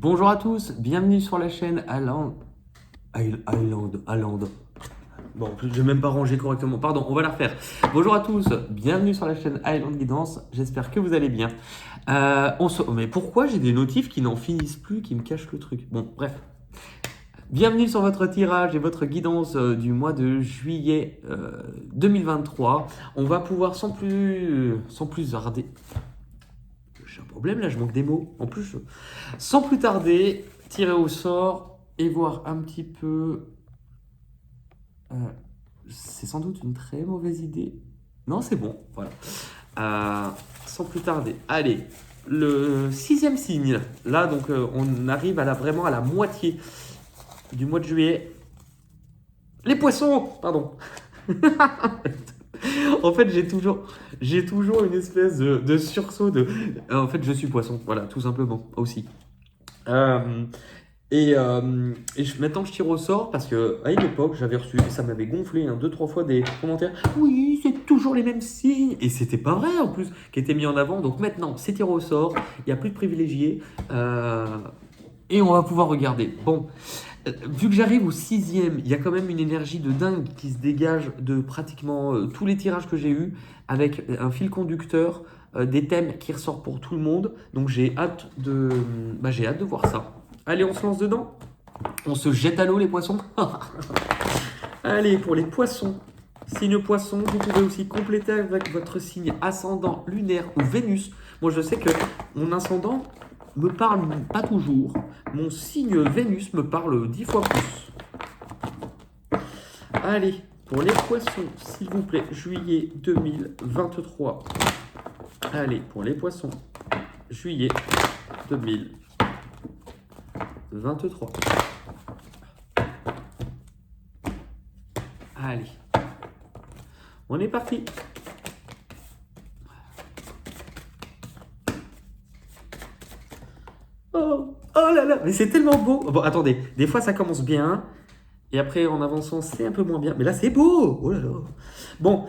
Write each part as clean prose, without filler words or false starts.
Bonjour à tous, bienvenue sur la chaîne Island. Bon, en plus, je n'ai même pas rangé correctement. Pardon, on va la refaire. Bonjour à tous, bienvenue sur la chaîne Island Guidance. J'espère que vous allez bien. Mais pourquoi j'ai des notifs qui n'en finissent plus, qui me cachent le truc? Bon, bref. Bienvenue sur votre tirage et votre guidance du mois de juillet 2023. On va pouvoir sans plus tarder. J'ai un problème là, je manque des mots. En plus, sans plus tarder, tirer au sort et voir un petit peu. C'est sans doute une très mauvaise idée. Non, c'est bon, voilà. Sans plus tarder, allez, le 6e signe. Là, donc, on arrive vraiment à la moitié du mois de juillet. Les poissons, pardon. En fait, j'ai toujours une espèce de sursaut de. En fait, je suis poisson, voilà, tout simplement aussi. Maintenant, je tire au sort parce que à une époque, j'avais reçu, ça m'avait gonflé 2-3 fois des commentaires. Oui, c'est toujours les mêmes signes. Et c'était pas vrai en plus, qui était mis en avant. Donc maintenant, c'est tiré au sort. Il n'y a plus de privilégiés. Et on va pouvoir regarder. Bon, vu que j'arrive au 6e, il y a quand même une énergie de dingue qui se dégage de pratiquement tous les tirages que j'ai eus, avec un fil conducteur, des thèmes qui ressortent pour tout le monde. Donc j'ai hâte de voir ça. Allez, on se lance dedans. On se jette à l'eau, les poissons. Allez, pour les poissons. Signe poisson, vous pouvez aussi compléter avec votre signe ascendant, lunaire ou Vénus. Moi, je sais que mon ascendant me parle pas toujours. Mon signe Vénus me parle 10 fois plus. Allez, pour les poissons, s'il vous plaît, juillet 2023. Allez, pour les poissons, juillet 2023. Allez, on est parti. Oh là là, mais c'est tellement beau. Bon, attendez, des fois ça commence bien, et après en avançant c'est un peu moins bien. Mais là c'est beau. Oh là là. Bon,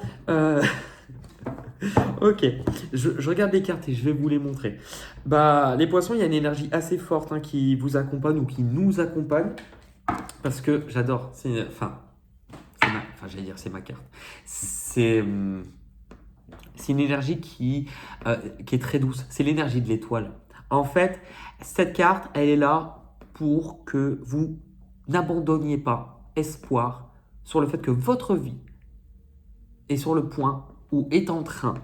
ok, je regarde les cartes et je vais vous les montrer. Les poissons, il y a une énergie assez forte qui vous accompagne ou qui nous accompagne. Parce que j'adore, c'est ma carte. C'est une énergie qui est très douce. C'est l'énergie de l'étoile. En fait, cette carte, elle est là pour que vous n'abandonniez pas espoir sur le fait que votre vie est sur le point ou est en train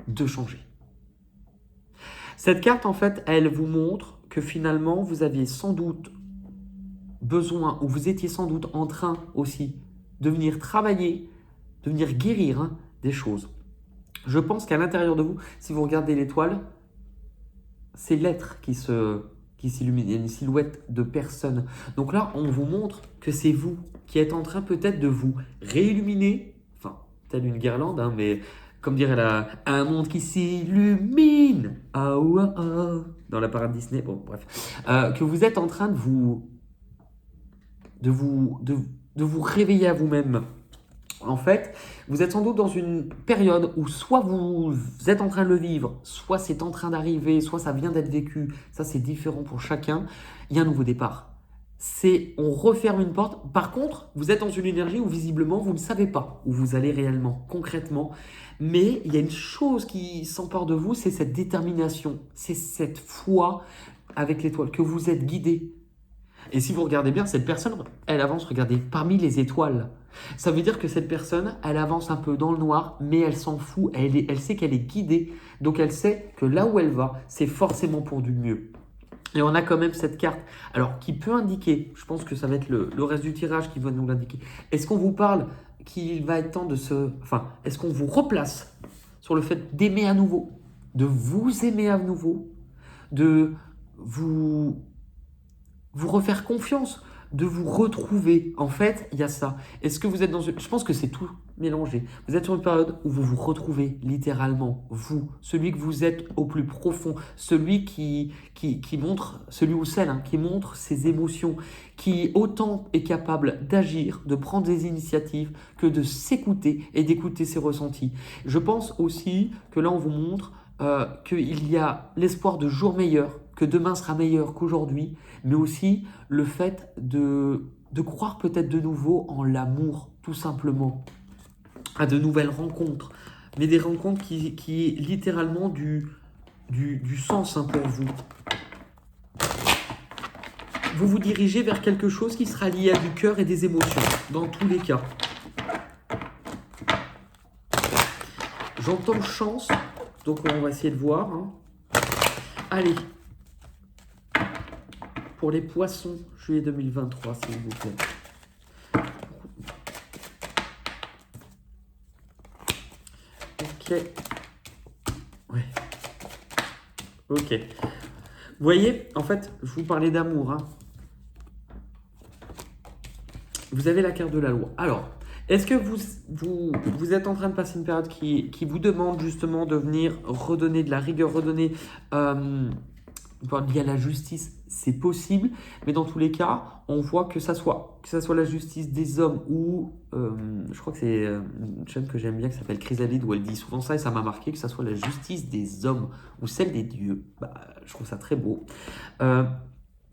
de changer. Cette carte, en fait, elle vous montre que finalement, vous aviez sans doute besoin, ou vous étiez sans doute en train aussi de venir travailler, de venir guérir des choses. Je pense qu'à l'intérieur de vous, si vous regardez l'étoile, c'est l'être qui s'illumine. Il y a une silhouette de personne. Donc là, on vous montre que c'est vous qui êtes en train peut-être de vous réilluminer, enfin, telle une guirlande, mais comme dirait un monde qui s'illumine, dans la parade Disney, bon bref, que vous êtes en train de vous réveiller à vous-même. En fait, vous êtes sans doute dans une période où soit vous êtes en train de le vivre, soit c'est en train d'arriver, soit ça vient d'être vécu. Ça, c'est différent pour chacun. Il y a un nouveau départ. On referme une porte. Par contre, vous êtes dans une énergie où visiblement, vous ne savez pas où vous allez réellement, concrètement. Mais il y a une chose qui s'empare de vous, c'est cette détermination, c'est cette foi avec l'étoile, que vous êtes guidé. Et si vous regardez bien, cette personne, elle avance, regardez, parmi les étoiles. Ça veut dire que cette personne, elle avance un peu dans le noir, mais elle s'en fout, elle sait qu'elle est guidée. Donc elle sait que là où elle va, c'est forcément pour du mieux. Et on a quand même cette carte, alors qui peut indiquer, je pense que ça va être le reste du tirage qui va nous l'indiquer. Est-ce qu'on vous parle qu'il va être temps est-ce qu'on vous replace sur le fait d'aimer à nouveau, de vous aimer à nouveau, de vous refaire confiance, de vous retrouver. En fait, il y a ça. Est-ce que vous êtes Je pense que c'est tout mélangé. Vous êtes sur une période où vous vous retrouvez littéralement, vous, celui que vous êtes au plus profond, celui qui montre, celui ou celle qui montre ses émotions, qui autant est capable d'agir, de prendre des initiatives, que de s'écouter et d'écouter ses ressentis. Je pense aussi que là, on vous montre qu'il y a l'espoir de jours meilleurs, que demain sera meilleur qu'aujourd'hui, mais aussi le fait de croire peut-être de nouveau en l'amour, tout simplement, à de nouvelles rencontres, mais des rencontres qui est littéralement du sens hein, pour vous. Vous vous dirigez vers quelque chose qui sera lié à du cœur et des émotions, dans tous les cas. J'entends chance, donc on va essayer de voir. Hein. Allez, pour les poissons, juillet 2023, s'il vous plaît. Ok. Ouais. Ok. Vous voyez, en fait, je vous parlais d'amour. Hein. Vous avez la carte de la loi. Alors, est-ce que vous êtes en train de passer une période qui vous demande justement de venir redonner de la rigueur, redonner lié à la justice? C'est possible, mais dans tous les cas, on voit que ça soit la justice des hommes ou, je crois que c'est une chaîne que j'aime bien qui s'appelle Chrysalide où elle dit souvent ça et ça m'a marqué, que ça soit la justice des hommes ou celle des dieux. Bah, je trouve ça très beau.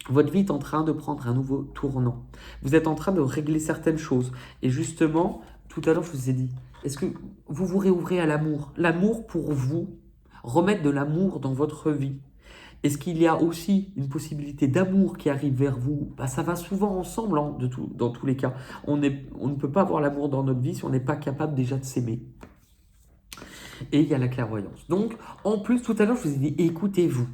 Votre vie est en train de prendre un nouveau tournant. Vous êtes en train de régler certaines choses. Et justement, tout à l'heure, je vous ai dit, est-ce que vous vous réouvrez à l'amour? L'amour pour vous, remettre de l'amour dans votre vie. Est-ce qu'il y a aussi une possibilité d'amour qui arrive vers vous? Bah, ça va souvent ensemble, hein, dans tous les cas. On ne peut pas avoir l'amour dans notre vie si on n'est pas capable déjà de s'aimer. Et il y a la clairvoyance. Donc, en plus, tout à l'heure, je vous ai dit, écoutez-vous.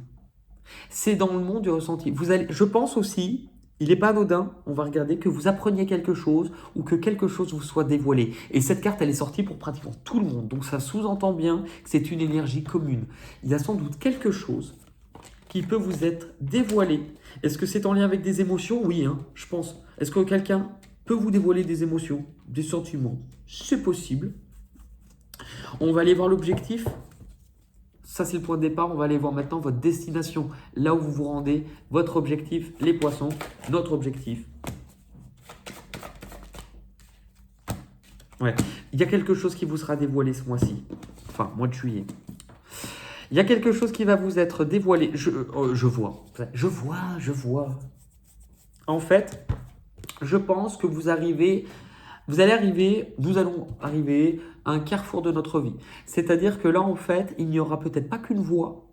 C'est dans le monde du ressenti. Je pense aussi, il n'est pas anodin, on va regarder, que vous appreniez quelque chose ou que quelque chose vous soit dévoilé. Et cette carte, elle est sortie pour pratiquement tout le monde. Donc ça sous-entend bien que c'est une énergie commune. Il y a sans doute quelque chose qui peut vous être dévoilé. Est-ce que c'est en lien avec des émotions? Oui, hein, je pense. Est-ce que quelqu'un peut vous dévoiler des émotions, des sentiments? C'est possible. On va aller voir l'objectif. Ça, c'est le point de départ. On va aller voir maintenant votre destination, là où vous vous rendez, votre objectif, les poissons, notre objectif. Ouais, il y a quelque chose qui vous sera dévoilé ce mois-ci, enfin, mois de juillet. Il y a quelque chose qui va vous être dévoilé. Je vois. En fait, je pense que nous allons arriver à un carrefour de notre vie. C'est-à-dire que là, en fait, il n'y aura peut-être pas qu'une voie.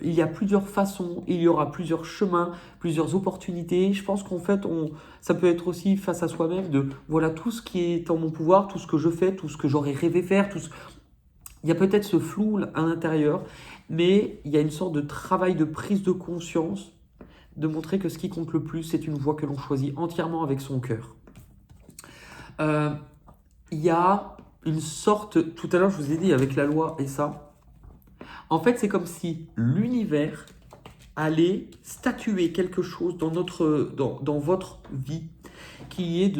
Il y a plusieurs façons, il y aura plusieurs chemins, plusieurs opportunités. Je pense qu'en fait, ça peut être aussi face à soi-même de voilà tout ce qui est en mon pouvoir, tout ce que je fais, tout ce que j'aurais rêvé faire. Il y a peut-être ce flou à l'intérieur, mais il y a une sorte de travail de prise de conscience, de montrer que ce qui compte le plus, c'est une voie que l'on choisit entièrement avec son cœur. Il y a une sorte, tout à l'heure je vous ai dit avec la loi et ça, en fait c'est comme si l'univers allait statuer quelque chose dans votre vie qui est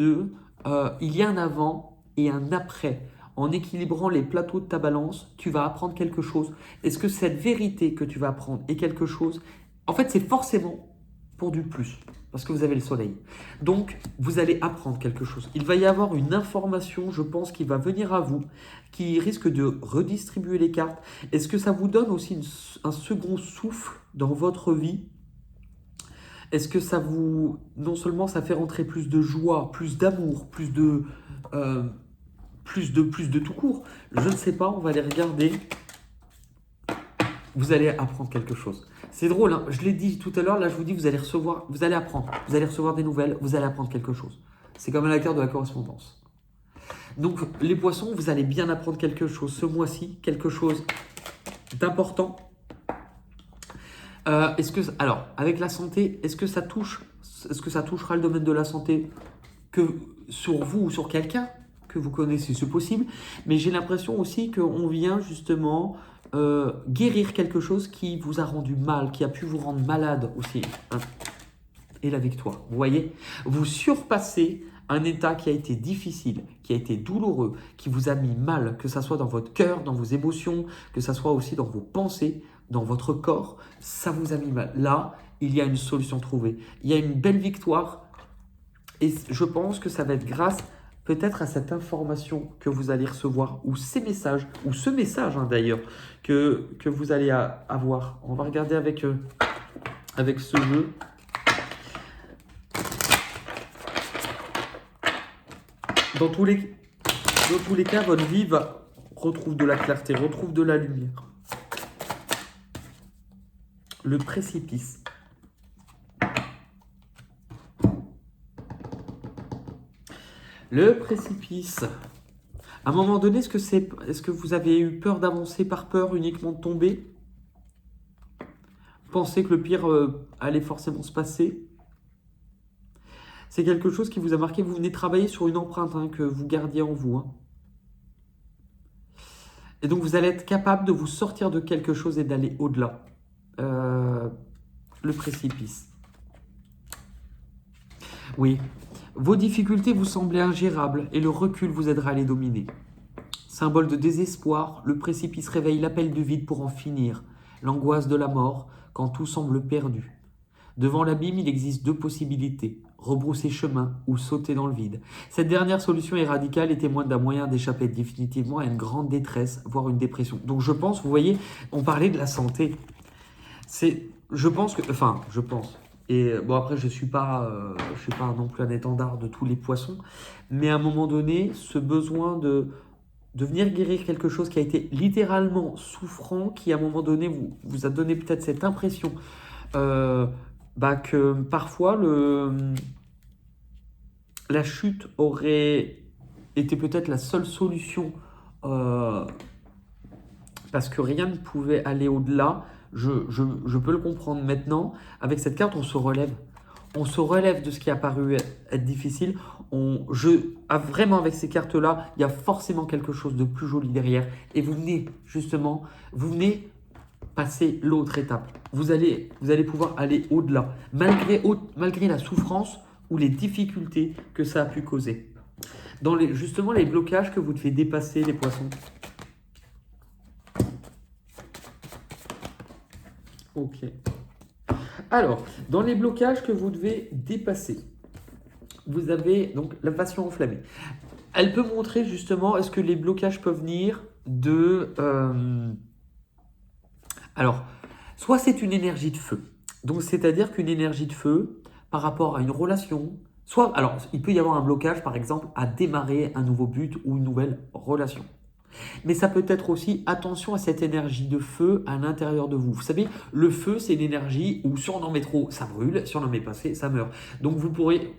il y a un avant et un après. En équilibrant les plateaux de ta balance, tu vas apprendre quelque chose. Est-ce que cette vérité que tu vas apprendre est quelque chose? En fait, c'est forcément pour du plus, parce que vous avez le soleil. Donc, vous allez apprendre quelque chose. Il va y avoir une information, je pense, qui va venir à vous, qui risque de redistribuer les cartes. Est-ce que ça vous donne aussi un second souffle dans votre vie? Est-ce que ça vous... Non seulement ça fait rentrer plus de joie, plus d'amour, plus de tout court. Je ne sais pas, on va aller regarder. Vous allez apprendre quelque chose. C'est drôle, hein, je l'ai dit tout à l'heure, là je vous dis, vous allez apprendre. Vous allez recevoir des nouvelles, vous allez apprendre quelque chose. C'est comme à la carte de la correspondance. Donc les poissons, vous allez bien apprendre quelque chose ce mois-ci, quelque chose d'important. Alors, avec la santé, est-ce que ça touchera le domaine de la santé que sur vous ou sur quelqu'un que vous connaissez? C'est possible, mais j'ai l'impression aussi qu'on vient justement guérir quelque chose qui vous a rendu mal, qui a pu vous rendre malade aussi. Hein. Et la victoire, vous voyez, vous surpassez un état qui a été difficile, qui a été douloureux, qui vous a mis mal, que ça soit dans votre cœur, dans vos émotions, que ça soit aussi dans vos pensées, dans votre corps, ça vous a mis mal. Là, il y a une solution trouvée. Il y a une belle victoire et je pense que ça va être grâce peut-être à cette information que vous allez recevoir ou ces messages, ou ce message hein, d'ailleurs, que vous allez avoir. On va regarder avec avec ce jeu. Dans tous les cas, votre vie retrouve de la clarté, retrouve de la lumière. Le précipice. Le précipice. À un moment donné, est-ce que vous avez eu peur d'avancer par peur uniquement de tomber? Pensez que le pire allait forcément se passer? C'est quelque chose qui vous a marqué. Vous venez travailler sur une empreinte que vous gardiez en vous. Et donc, vous allez être capable de vous sortir de quelque chose et d'aller au-delà. Le précipice. Oui. Vos difficultés vous semblaient ingérables et le recul vous aidera à les dominer. Symbole de désespoir, le précipice réveille l'appel du vide pour en finir, l'angoisse de la mort quand tout semble perdu. Devant l'abîme, il existe deux possibilités, rebrousser chemin ou sauter dans le vide. Cette dernière solution est radicale et témoigne d'un moyen d'échapper définitivement à une grande détresse, voire une dépression. Donc je pense, vous voyez, on parlait de la santé. Je pense. Et bon, après, je suis pas non plus un étendard de tous les poissons, mais à un moment donné, ce besoin de venir guérir quelque chose qui a été littéralement souffrant, qui à un moment donné vous a donné peut-être cette impression que parfois la chute aurait été peut-être la seule solution parce que rien ne pouvait aller au-delà. Je peux le comprendre maintenant. Avec cette carte, on se relève. On se relève de ce qui a paru être difficile. Vraiment, avec ces cartes-là, il y a forcément quelque chose de plus joli derrière. Et vous venez passer l'autre étape. Vous allez pouvoir aller au-delà, malgré la souffrance ou les difficultés que ça a pu causer. Dans justement les blocages que vous devez dépasser, les poissons. Ok. Alors, dans les blocages que vous devez dépasser, vous avez donc la passion enflammée. Elle peut montrer justement, est-ce que les blocages peuvent venir de... Alors, soit c'est une énergie de feu. Donc, c'est-à-dire qu'une énergie de feu, par rapport à une relation, alors, il peut y avoir un blocage, par exemple, à démarrer un nouveau but ou une nouvelle relation. Mais ça peut être aussi attention à cette énergie de feu à l'intérieur de vous. Vous savez, le feu, c'est une énergie où si on en met trop, ça brûle, si on en met pas assez, ça meurt. Donc vous pourrez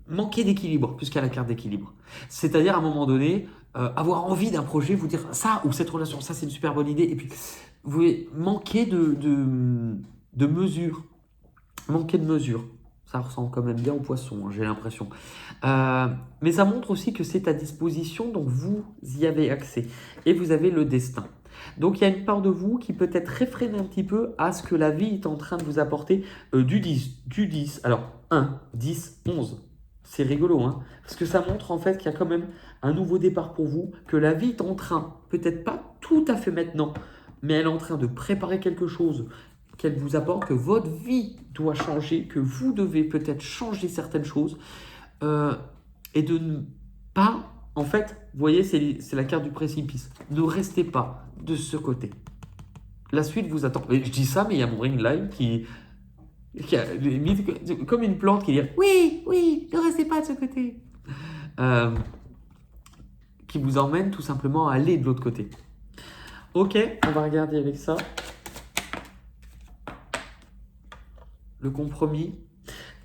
manquer d'équilibre, puisqu'il y a la carte d'équilibre. C'est-à-dire à un moment donné, avoir envie d'un projet, vous dire ça ou cette relation, ça c'est une super bonne idée, et puis vous pouvez manquer de mesure. Manquer de mesure. Ça ressemble quand même bien au poisson, j'ai l'impression. Mais ça montre aussi que c'est à disposition, donc vous y avez accès. Et vous avez le destin. Donc il y a une part de vous qui peut être réfrénée un petit peu à ce que la vie est en train de vous apporter du 10. Alors 1, 10, 11. C'est rigolo, hein, parce que ça montre en fait qu'il y a quand même un nouveau départ pour vous, que la vie est en train, peut-être pas tout à fait maintenant, mais elle est en train de préparer quelque chose qu'elle vous apporte, que votre vie doit changer, que vous devez peut-être changer certaines choses et de ne pas, en fait, vous voyez, c'est la carte du précipice. Ne restez pas de ce côté. La suite vous attend. Et je dis ça, mais il y a mon ring light qui a limite comme une plante qui dit oui, ne restez pas de ce côté. Qui vous emmène tout simplement à aller de l'autre côté. Ok, on va regarder avec ça. Le compromis.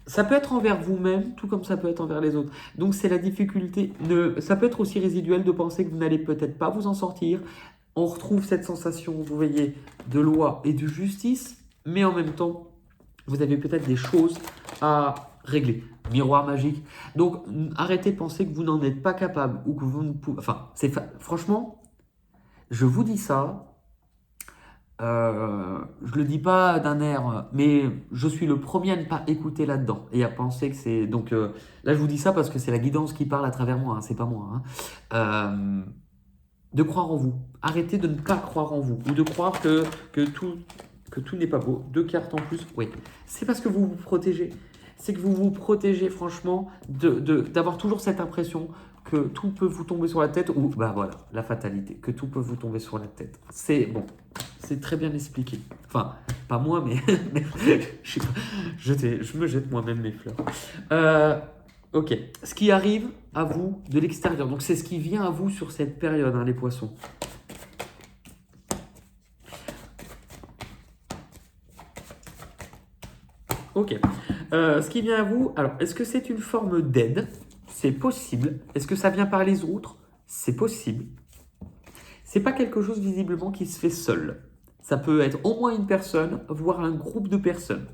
Ça peut être envers vous-même, tout comme ça peut être envers les autres. Donc c'est la difficulté. Ça peut être aussi résiduel de penser que vous n'allez peut-être pas vous en sortir. On retrouve cette sensation, vous voyez, de loi et de justice, mais en même temps, vous avez peut-être des choses à régler. Miroir magique. Donc arrêtez de penser que vous n'en êtes pas capable ou que vous ne pouvez... Enfin, franchement, je vous dis ça. Je le dis pas d'un air, mais je suis le premier à ne pas écouter là-dedans et à penser que c'est... Donc là, je vous dis ça parce que c'est la guidance qui parle à travers moi, hein, c'est pas moi. Hein. De croire en vous. Arrêtez de ne pas croire en vous ou de croire que tout n'est pas beau. 2 cartes en plus, oui. C'est parce que vous vous protégez. C'est que vous vous protégez franchement d'avoir toujours cette impression que tout peut vous tomber sur la tête ou, bah voilà, la fatalité, que tout peut vous tomber sur la tête. C'est bon. C'est très bien expliqué. Enfin, pas moi, mais, mais je me jette moi-même mes fleurs. Ok. Ce qui arrive à vous de l'extérieur. Donc, c'est ce qui vient à vous sur cette période, hein, les poissons. Ok. Ce qui vient à vous, alors, est-ce que c'est une forme d'aide? C'est possible. Est-ce que ça vient par les autres? C'est possible. C'est pas quelque chose visiblement qui se fait seul. Ça peut être au moins une personne, voire un groupe de personnes.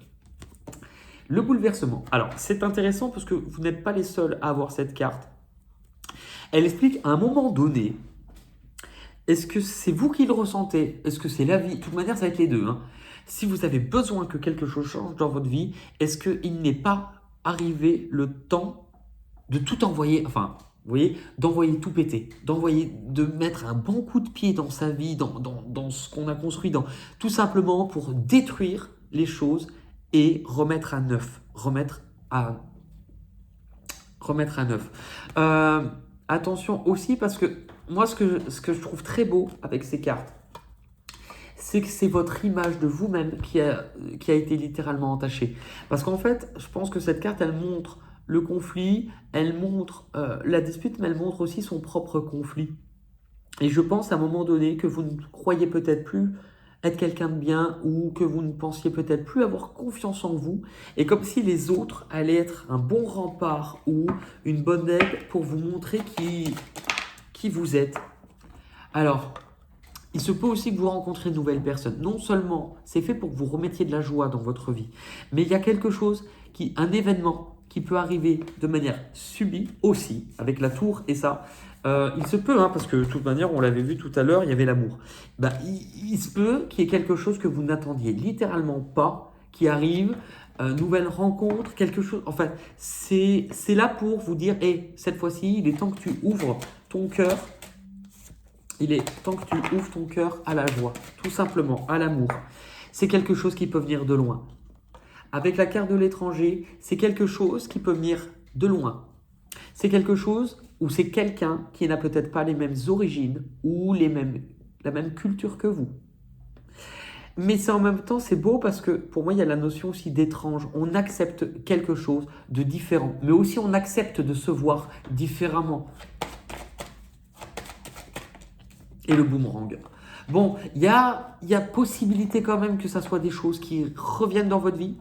Le bouleversement. Alors, c'est intéressant parce que vous n'êtes pas les seuls à avoir cette carte. Elle explique à un moment donné, est-ce que c'est vous qui le ressentez? Est-ce que c'est la vie? De toute manière, ça va être les deux, hein. Si vous avez besoin que quelque chose change dans votre vie, est-ce qu'il n'est pas arrivé le temps de tout envoyer, enfin, vous voyez, d'envoyer tout péter, de mettre un bon coup de pied dans sa vie, dans ce qu'on a construit, tout simplement pour détruire les choses et remettre à neuf, remettre à neuf. Attention aussi parce que moi, ce que je trouve très beau avec ces cartes, c'est que c'est votre image de vous-même qui a été littéralement entachée. Parce qu'en fait, je pense que cette carte, elle montre le conflit, elle montre la dispute, mais elle montre aussi son propre conflit. Et je pense à un moment donné que vous ne croyez peut-être plus être quelqu'un de bien ou que vous ne pensiez peut-être plus avoir confiance en vous. Et comme si les autres allaient être un bon rempart ou une bonne aide pour vous montrer qui vous êtes. Alors, il se peut aussi que vous rencontrez de nouvelles personnes. Non seulement c'est fait pour que vous remettiez de la joie dans votre vie, mais il y a quelque chose, un événement qui peut arriver de manière subie aussi, avec la tour et ça. Il se peut, hein, parce que de toute manière, on l'avait vu tout à l'heure, il y avait l'amour. Il se peut qu'il y ait quelque chose que vous n'attendiez littéralement pas, qui arrive, nouvelle rencontre, quelque chose. Enfin, c'est là pour vous dire, hey, cette fois-ci, il est temps que tu ouvres ton cœur. Il est temps que tu ouvres ton cœur à la joie, tout simplement, à l'amour. C'est quelque chose qui peut venir de loin. Avec la carte de l'étranger, c'est quelque chose qui peut venir de loin. C'est quelque chose où c'est quelqu'un qui n'a peut-être pas les mêmes origines ou la même culture que vous. Mais c'est en même temps, c'est beau parce que pour moi, il y a la notion aussi d'étrange. On accepte quelque chose de différent, mais aussi on accepte de se voir différemment. Et le boomerang. Bon, il y a possibilité quand même que ça soit des choses qui reviennent dans votre vie,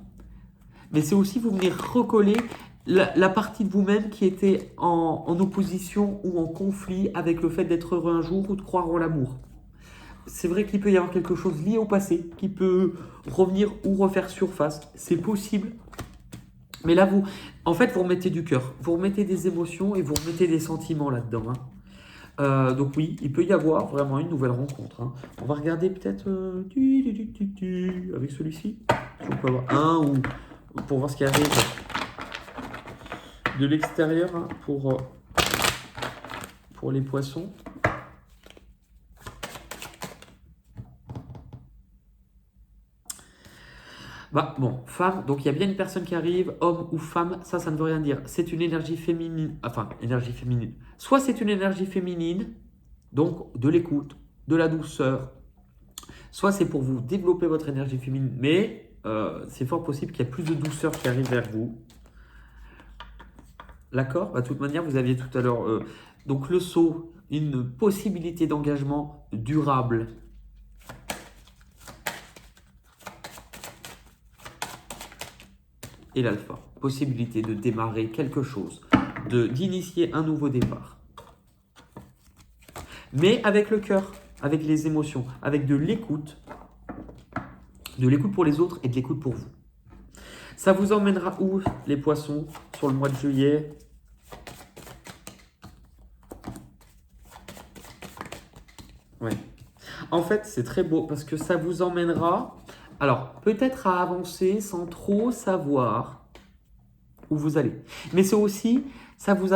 mais c'est aussi vous venez recoller la partie de vous-même qui était en opposition ou en conflit avec le fait d'être heureux un jour ou de croire en l'amour. C'est vrai qu'il peut y avoir quelque chose lié au passé qui peut revenir ou refaire surface. C'est possible. Mais là, en fait, vous remettez du cœur, vous remettez des émotions et vous remettez des sentiments là-dedans, hein. Donc oui, il peut y avoir vraiment une nouvelle rencontre, hein. On va regarder peut-être avec celui-ci. Si on peut avoir un ou pour voir ce qui arrive de l'extérieur, hein, pour les poissons. Bon, femme, donc il y a bien une personne qui arrive, homme ou femme, ça ne veut rien dire. C'est une énergie féminine, enfin, énergie féminine. Soit c'est une énergie féminine, donc de l'écoute, de la douceur, soit c'est pour vous développer votre énergie féminine, mais c'est fort possible qu'il y ait plus de douceur qui arrive vers vous. D'accord? De toute manière, vous aviez tout à l'heure, donc le saut, une possibilité d'engagement durable. Et l'alpha, possibilité de démarrer quelque chose, d'initier un nouveau départ. Mais avec le cœur, avec les émotions, avec de l'écoute pour les autres et de l'écoute pour vous. Ça vous emmènera où, les poissons, sur le mois de juillet? Ouais. En fait, c'est très beau parce que ça vous emmènera... Alors, peut-être à avancer sans trop savoir où vous allez. Mais c'est aussi, ça vous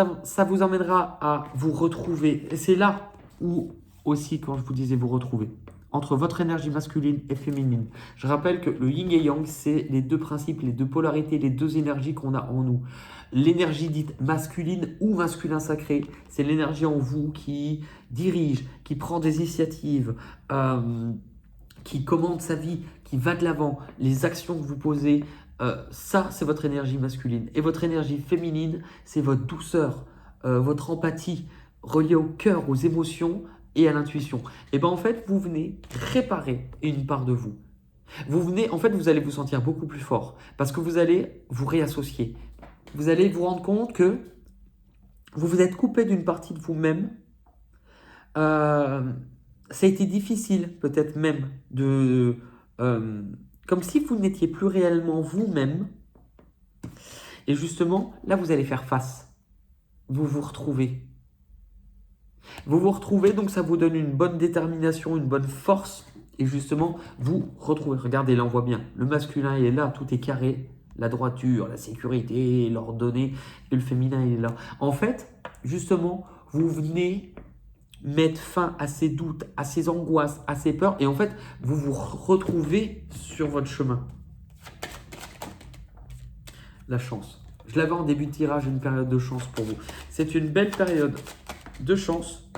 emmènera à vous retrouver. Et c'est là où aussi, quand je vous disais vous retrouver, entre votre énergie masculine et féminine. Je rappelle que le yin et yang, c'est les deux principes, les deux polarités, les deux énergies qu'on a en nous. L'énergie dite masculine ou masculin sacré, c'est l'énergie en vous qui dirige, qui prend des initiatives, qui commande sa vie, qui va de l'avant, les actions que vous posez, ça, c'est votre énergie masculine. Et votre énergie féminine, c'est votre douceur, votre empathie, reliée au cœur, aux émotions et à l'intuition. Et bien en fait, vous venez réparer une part de vous. Vous venez, en fait, vous allez vous sentir beaucoup plus fort parce que vous allez vous réassocier. Vous allez vous rendre compte que vous vous êtes coupé d'une partie de vous-même. Ça a été difficile, peut-être même, comme si vous n'étiez plus réellement vous-même. Et justement, là, vous allez faire face. Vous vous retrouvez. Vous vous retrouvez, donc ça vous donne une bonne détermination, une bonne force. Et justement, vous retrouvez. Regardez, là, on voit bien. Le masculin, il est là, tout est carré. La droiture, la sécurité, l'ordonnée. Et le féminin, il est là. En fait, justement, vous venez mettre fin à ces doutes, à ces angoisses, à ces peurs. Et en fait, vous vous retrouvez sur votre chemin. La chance. Je l'avais en début de tirage, une période de chance pour vous. C'est une belle période de chance.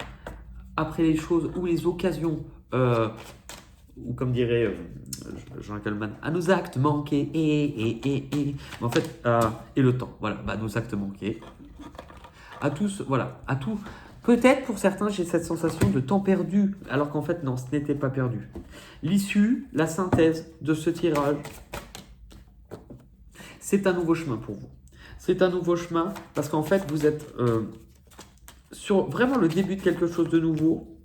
Après les choses ou les occasions, ou comme dirait Jean Coleman, à nos actes manqués, mais en fait, et le temps, voilà, nos actes manqués. À tous, voilà, à tout. Peut-être pour certains, j'ai cette sensation de temps perdu, alors qu'en fait, non, ce n'était pas perdu. L'issue, la synthèse de ce tirage, c'est un nouveau chemin pour vous. C'est un nouveau chemin parce qu'en fait, vous êtes sur vraiment le début de quelque chose de nouveau.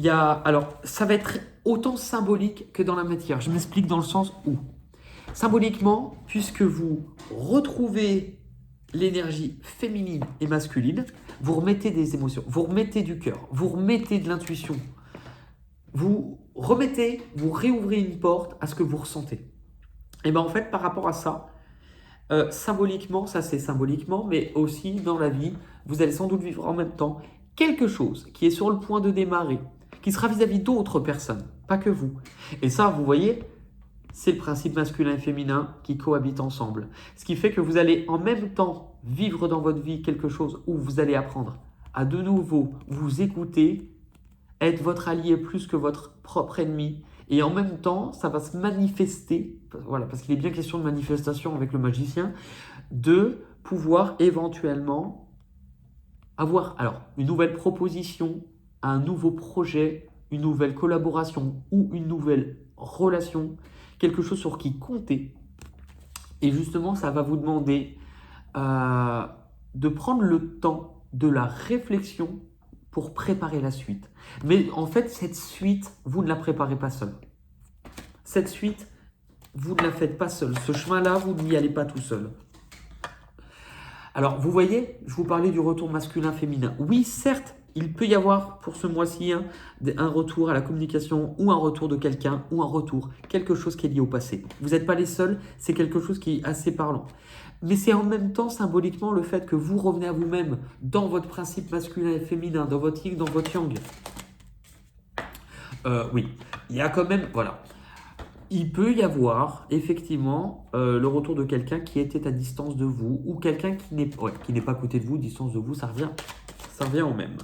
Alors, ça va être autant symbolique que dans la matière. Je m'explique dans le sens où, symboliquement, puisque vous retrouvez l'énergie féminine et masculine, vous remettez des émotions, vous remettez du cœur, vous remettez de l'intuition, vous réouvrez une porte à ce que vous ressentez. Et bien en fait, par rapport à ça, symboliquement, ça c'est symboliquement, mais aussi dans la vie, vous allez sans doute vivre en même temps quelque chose qui est sur le point de démarrer, qui sera vis-à-vis d'autres personnes, pas que vous. Et ça, vous voyez, c'est le principe masculin et féminin qui cohabitent ensemble. Ce qui fait que vous allez en même temps vivre dans votre vie quelque chose où vous allez apprendre à de nouveau vous écouter, être votre allié plus que votre propre ennemi. Et en même temps, ça va se manifester, voilà, parce qu'il est bien question de manifestation avec le magicien, de pouvoir éventuellement avoir une nouvelle proposition, un nouveau projet, une nouvelle collaboration ou une nouvelle relation, quelque chose sur qui compter. Et justement, ça va vous demander de prendre le temps de la réflexion pour préparer la suite. Mais en fait, cette suite, vous ne la préparez pas seul. Cette suite, vous ne la faites pas seul. Ce chemin-là, vous n'y allez pas tout seul. Alors, vous voyez, je vous parlais du retour masculin-féminin. Oui, certes, il peut y avoir pour ce mois-ci un retour à la communication ou un retour de quelqu'un ou un retour, quelque chose qui est lié au passé. Vous n'êtes pas les seuls, c'est quelque chose qui est assez parlant. Mais c'est en même temps symboliquement le fait que vous revenez à vous-même dans votre principe masculin et féminin, dans votre yin, dans votre yang. Oui, il y a quand même, voilà. Il peut y avoir effectivement le retour de quelqu'un qui était à distance de vous ou quelqu'un qui n'est pas à côté de vous, distance de vous, ça revient au même.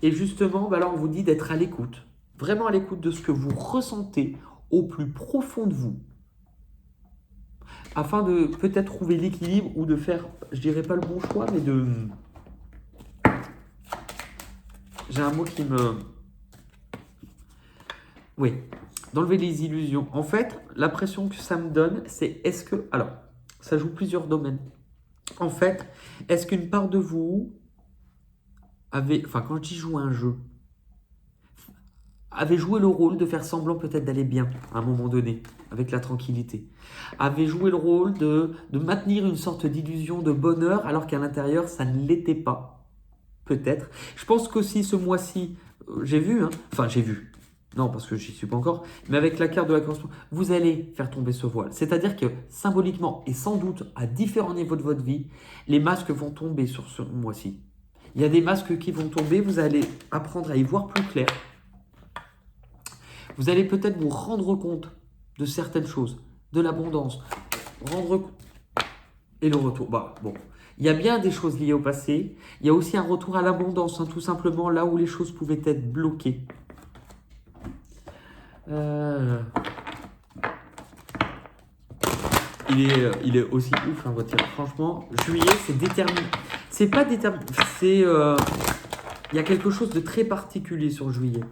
Et justement, là on vous dit d'être à l'écoute, vraiment à l'écoute de ce que vous ressentez au plus profond de vous, afin de peut-être trouver l'équilibre ou de faire, je dirais pas le bon choix, mais j'ai un mot qui me... Oui, d'enlever les illusions. En fait, l'impression que ça me donne, c'est est-ce que... Alors, ça joue plusieurs domaines. En fait, est-ce qu'une part de vous avait... Enfin, quand je dis jouer un jeu, avait joué le rôle de faire semblant peut-être d'aller bien à un moment donné, avec la tranquillité. Avait joué le rôle de maintenir une sorte d'illusion de bonheur, alors qu'à l'intérieur, ça ne l'était pas. Peut-être. Je pense qu'aussi ce mois-ci, j'ai vu, non, parce que j'y suis pas encore, mais avec la carte de la correspondance, vous allez faire tomber ce voile. C'est-à-dire que symboliquement et sans doute à différents niveaux de votre vie, les masques vont tomber sur ce mois-ci. Il y a des masques qui vont tomber, vous allez apprendre à y voir plus clair. Vous allez peut-être vous rendre compte de certaines choses, de l'abondance, et le retour. Il y a bien des choses liées au passé. Il y a aussi un retour à l'abondance, tout simplement là où les choses pouvaient être bloquées. Euh, il est aussi ouf, hein, votre tirage. Franchement, juillet, c'est déterminé. C'est pas déterminé. C'est. Il y a quelque chose de très particulier sur juillet.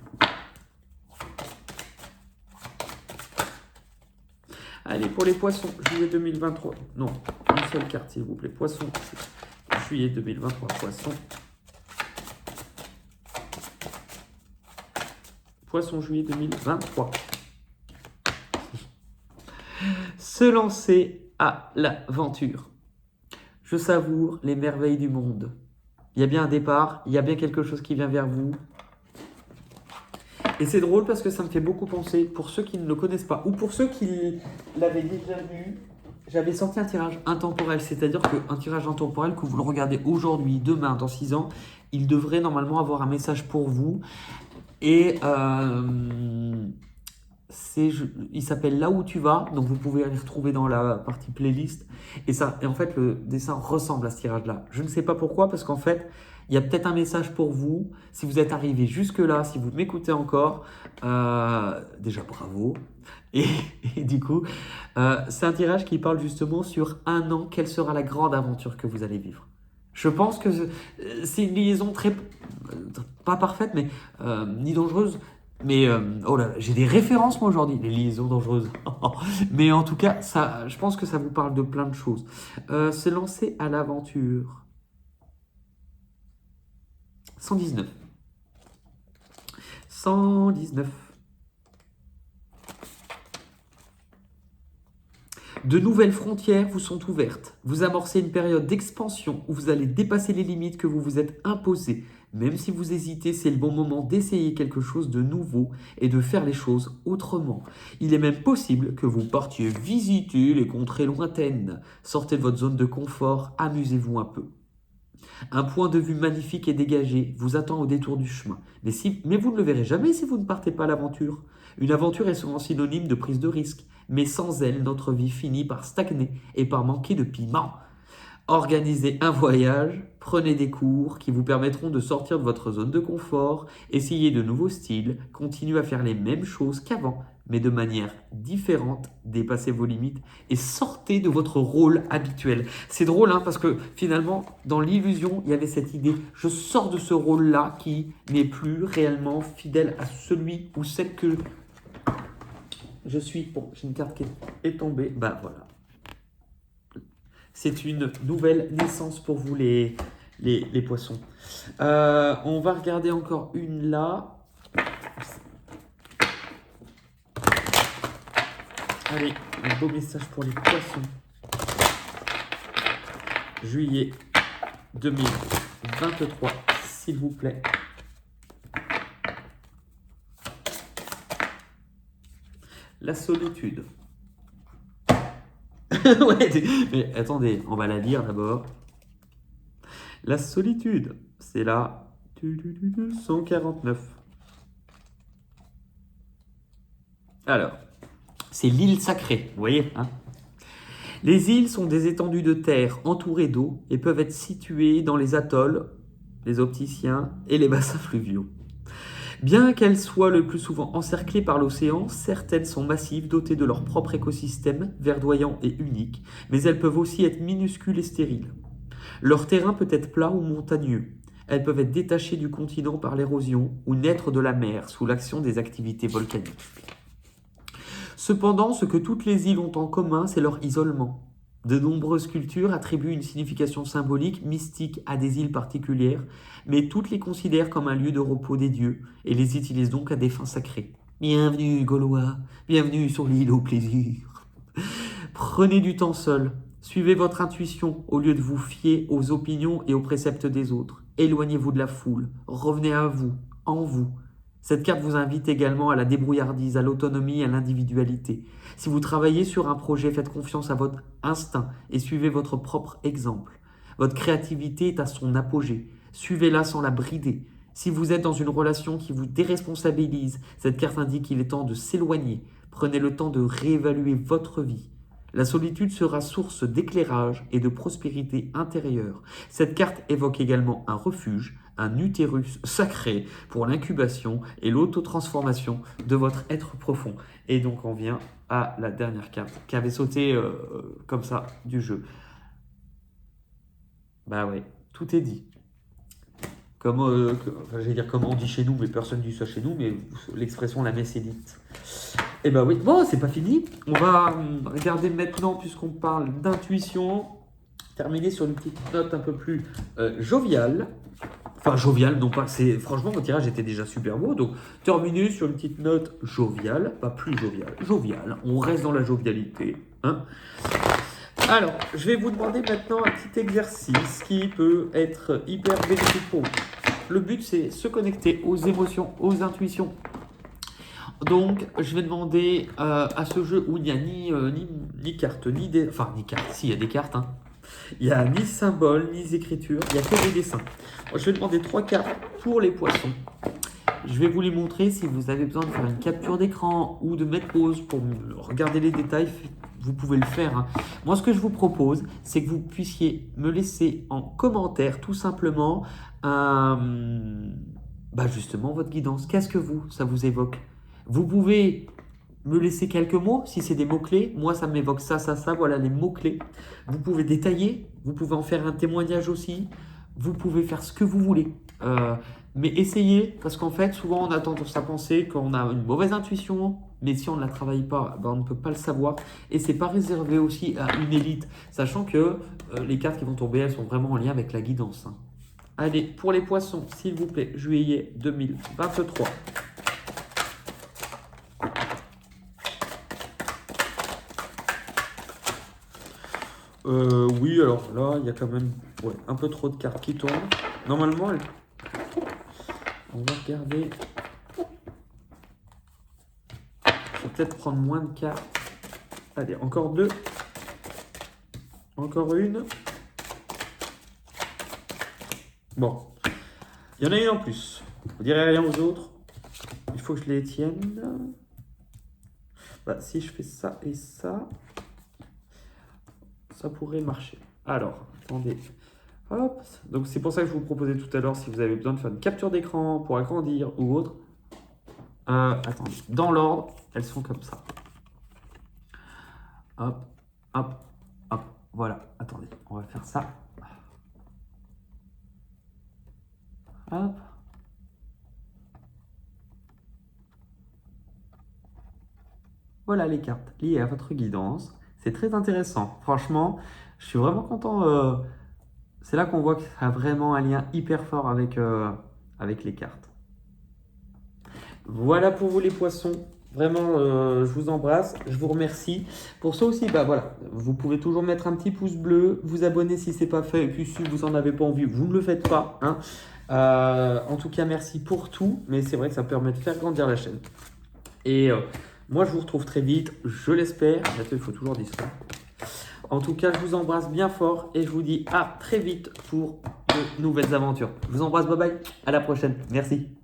Allez, pour les poissons, juillet 2023. Non, une seule carte, s'il vous plaît. Poisson, juillet 2023, poisson. Poisson, juillet 2023. Se lancer à l'aventure. Je savoure les merveilles du monde. Il y a bien un départ, il y a bien quelque chose qui vient vers vous. Et c'est drôle parce que ça me fait beaucoup penser, pour ceux qui ne le connaissent pas, ou pour ceux qui l'avaient déjà vu, j'avais sorti un tirage intemporel, c'est-à-dire qu'un tirage intemporel, que vous le regardez aujourd'hui, demain, dans 6 ans, il devrait normalement avoir un message pour vous. Et il s'appelle Là où tu vas, donc vous pouvez aller retrouver dans la partie playlist. Et en fait, le dessin ressemble à ce tirage-là. Je ne sais pas pourquoi, parce qu'en fait, il y a peut-être un message pour vous. Si vous êtes arrivé jusque-là, si vous m'écoutez encore, déjà bravo. Et du coup, c'est un tirage qui parle justement sur un an, quelle sera la grande aventure que vous allez vivre. Je pense que c'est une liaison très, pas parfaite, mais ni dangereuse. Mais oh là, j'ai des références moi aujourd'hui, les liaisons dangereuses. Mais en tout cas, je pense que ça vous parle de plein de choses. Se lancer à l'aventure. 119. 119. De nouvelles frontières vous sont ouvertes. Vous amorcez une période d'expansion où vous allez dépasser les limites que vous vous êtes imposées. Même si vous hésitez, c'est le bon moment d'essayer quelque chose de nouveau et de faire les choses autrement. Il est même possible que vous partiez visiter les contrées lointaines. Sortez de votre zone de confort, amusez-vous un peu. Un point de vue magnifique et dégagé vous attend au détour du chemin. Mais vous ne le verrez jamais si vous ne partez pas à l'aventure. Une aventure est souvent synonyme de prise de risque, mais sans elle, notre vie finit par stagner et par manquer de piment. Organisez un voyage, prenez des cours qui vous permettront de sortir de votre zone de confort, essayez de nouveaux styles, continuez à faire les mêmes choses qu'avant, mais de manière différente, dépassez vos limites et sortez de votre rôle habituel. C'est drôle hein, parce que finalement, dans l'illusion, il y avait cette idée, je sors de ce rôle-là qui n'est plus réellement fidèle à celui ou celle que je suis. Bon, j'ai une carte qui est tombée, bah voilà. C'est une nouvelle naissance pour vous les poissons. On va regarder encore une là. Allez, un beau message pour les poissons. Juillet 2023, s'il vous plaît. La solitude. Ouais, mais attendez, on va la lire d'abord. La solitude, c'est la 149. Alors, c'est l'île sacrée, vous voyez hein. Les îles sont des étendues de terre entourées d'eau et peuvent être situées dans les atolls, les opticiens et les bassins fluviaux. Bien qu'elles soient le plus souvent encerclées par l'océan, certaines sont massives, dotées de leur propre écosystème, verdoyant et unique, mais elles peuvent aussi être minuscules et stériles. Leur terrain peut être plat ou montagneux. Elles peuvent être détachées du continent par l'érosion ou naître de la mer sous l'action des activités volcaniques. Cependant, ce que toutes les îles ont en commun, c'est leur isolement. De nombreuses cultures attribuent une signification symbolique, mystique à des îles particulières, mais toutes les considèrent comme un lieu de repos des dieux et les utilisent donc à des fins sacrées. Bienvenue, Gaulois, bienvenue sur l'île au plaisir. Prenez du temps seul, suivez votre intuition au lieu de vous fier aux opinions et aux préceptes des autres. Éloignez-vous de la foule, revenez à vous, en vous. Cette carte vous invite également à la débrouillardise, à l'autonomie et à l'individualité. Si vous travaillez sur un projet, faites confiance à votre instinct et suivez votre propre exemple. Votre créativité est à son apogée. Suivez-la sans la brider. Si vous êtes dans une relation qui vous déresponsabilise, cette carte indique qu'il est temps de s'éloigner. Prenez le temps de réévaluer votre vie. La solitude sera source d'éclairage et de prospérité intérieure. Cette carte évoque également un refuge, un utérus sacré pour l'incubation et l'autotransformation de votre être profond. Et donc on vient à la dernière carte qui avait sauté comme ça du jeu. Bah ouais, tout est dit. Comme, j'allais dire comment on dit chez nous, mais personne dit ça chez nous, mais l'expression la messe est dite. Et bah oui, bon, c'est pas fini. On va regarder maintenant, puisqu'on parle d'intuition, terminer sur une petite note un peu plus joviale. Enfin, joviale, non pas. Franchement, mon tirage était déjà super beau. Donc, terminer sur une petite note joviale, pas plus joviale, joviale. On reste dans la jovialité. Hein. Alors, je vais vous demander maintenant un petit exercice qui peut être hyper bénéfique pour vous. Le but, c'est se connecter aux émotions, aux intuitions. Donc, je vais demander à ce jeu où il n'y a ni carte, ni des... Enfin, ni carte, si, il y a des cartes. Hein. Il n'y a ni symbole, ni écriture, il n'y a que des dessins. Je vais demander 3 cartes pour les poissons. Je vais vous les montrer. Si vous avez besoin de faire une capture d'écran ou de mettre pause pour regarder les détails, vous pouvez le faire. Hein. Moi, ce que je vous propose, c'est que vous puissiez me laisser en commentaire tout simplement justement votre guidance. Qu'est-ce que ça vous évoque? Vous pouvez me laisser quelques mots, si c'est des mots-clés. Moi, ça m'évoque ça, voilà les mots-clés. Vous pouvez détailler, vous pouvez en faire un témoignage aussi. Vous pouvez faire ce que vous voulez. Mais essayez, parce qu'en fait, souvent, on a tendance à penser qu'on a une mauvaise intuition, mais si on ne la travaille pas, on ne peut pas le savoir. Et c'est pas réservé aussi à une élite, sachant que les cartes qui vont tomber, elles sont vraiment en lien avec la guidance. Hein. Allez, pour les poissons, s'il vous plaît, juillet 2023. Oui, alors là, il y a quand même un peu trop de cartes qui tombent. Normalement, on va regarder. Je vais peut-être prendre moins de cartes. Allez, encore 2. Encore une. Bon. Il y en a une en plus. Vous direz rien aux autres. Il faut que je les tienne. Si je fais ça et ça, ça pourrait marcher. Alors, attendez. Hop. Donc, c'est pour ça que je vous proposais tout à l'heure, si vous avez besoin de faire une capture d'écran pour agrandir ou autre. Attendez. Dans l'ordre, elles sont comme ça. Hop, hop, hop. Voilà. Attendez, on va faire ça. Hop. Voilà les cartes liées à votre guidance. C'est très intéressant. Franchement, je suis vraiment content. C'est là qu'on voit que ça a vraiment un lien hyper fort avec les cartes. Voilà pour vous les poissons. Vraiment, je vous embrasse. Je vous remercie. Pour ça aussi, vous pouvez toujours mettre un petit pouce bleu, vous abonner si ce n'est pas fait. Et puis si vous n'en avez pas envie, vous ne le faites pas. Hein. En tout cas, merci pour tout. Mais c'est vrai que ça permet de faire grandir la chaîne. Et moi, je vous retrouve très vite. Je l'espère. Il faut toujours dire ça. En tout cas, je vous embrasse bien fort. Et je vous dis à très vite pour de nouvelles aventures. Je vous embrasse. Bye bye. À la prochaine. Merci.